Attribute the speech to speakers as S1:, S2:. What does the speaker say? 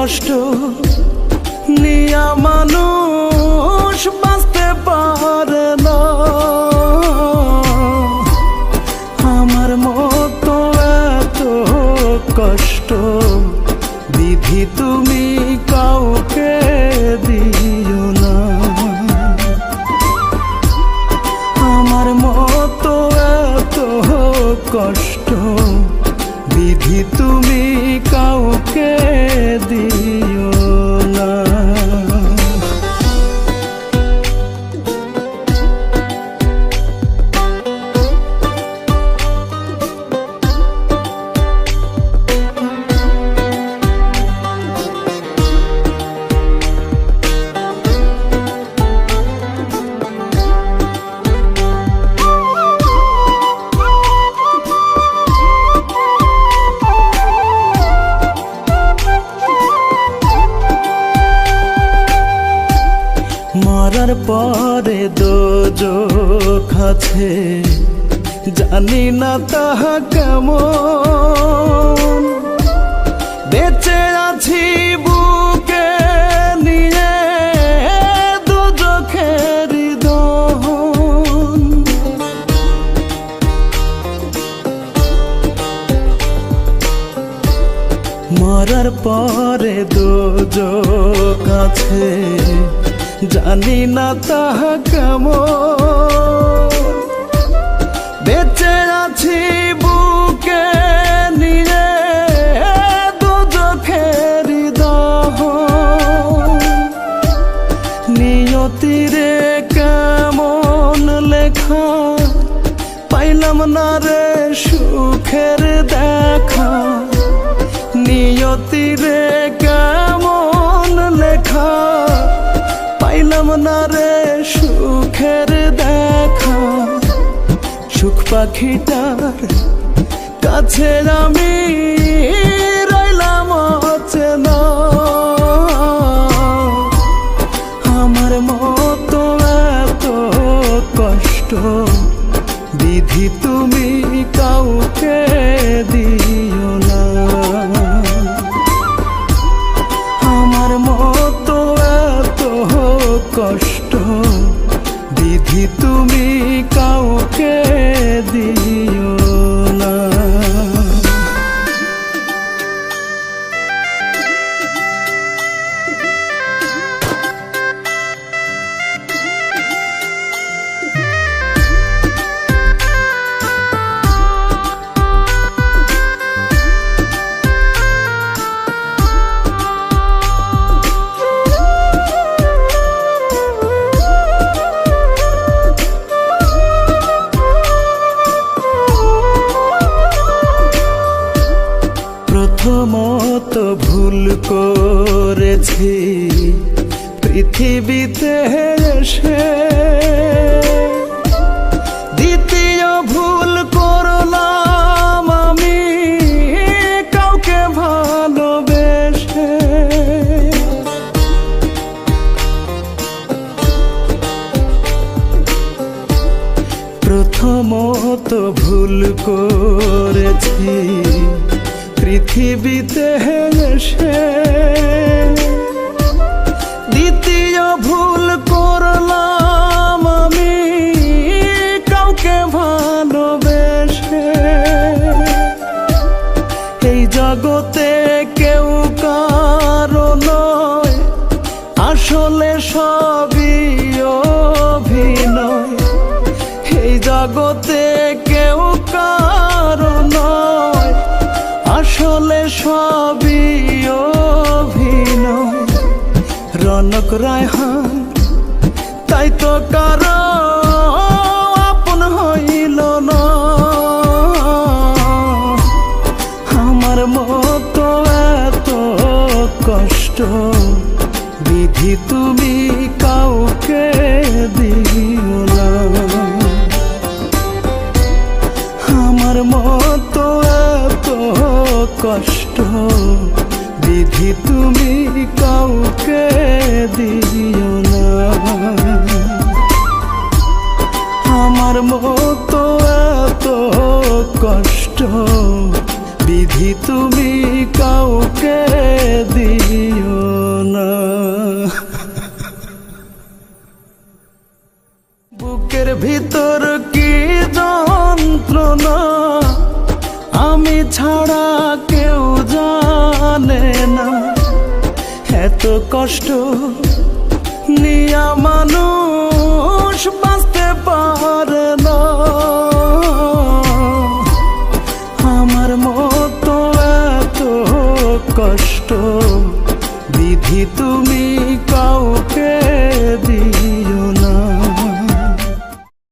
S1: কষ্ট নিয়া মানুষ বাঁচতে পারে না। আমার মতো এত কষ্ট বিধি তুমি কাউকে দিও না। আমার মতো এত কষ্ট বিধি তুমি কাউকে দিও না। মরার পরে দোজখ আছে, জানি না তাহা কেমন। বেঁচে আছি বুকে নিয়ে দোজখের দহন। মরার পরে দোজখ আছে, জানি না তাহা কেমন। বেঁচে আছি বুকে নিয়ে দোজখের দহন। নিয়তিরে কেমন লেখা, পাইলাম না রে সুখের দেখা। নিয়তিরে কেমন লেখা, পাইলাম না রে সুখের দেখা। সুখ পাখিটার কাছে আমি রইলাম অচেনা। আমার মতো এত কষ্ট বিধি তুমি কাউকে দিও না। আমার মতো এত কষ্ট বিধি তুমি কাউকে দিও না। প্রথমত ভুল করেছি পৃথিবীতে এসে, দ্বিতীয় ভুল করলাম আমি কাউকে ভালোবেসে। প্রথমত ভুল করেছি পৃথিবীতে এসে, দ্বিতীয় ভুল করলাম আমি কাউকে ভালোবেসে। এই জগতে কেউ কারো নয়, আসলে সবই অভিনয়। এই জগতে কেউ কারো নয়, আসলে সবই অভিনয়। রনক রায়হান তাই তো কারো আপন হইল না। আমার মতো এত কষ্ট বিধি তুমি কাউকে দিও না। আমার মতো এত কষ্ট বিধি তুমি কাউকে দিও না। আমার মতো এত কষ্ট বিধি তুমি কাউকে দিও ভিতর কি যন্ত্রণা আমি ছাড়া কেউ জানে না। এত কষ্ট নিয়া মানুষ বাঁচতে পারে না। আমার মতো এত কষ্ট বিধি তুমি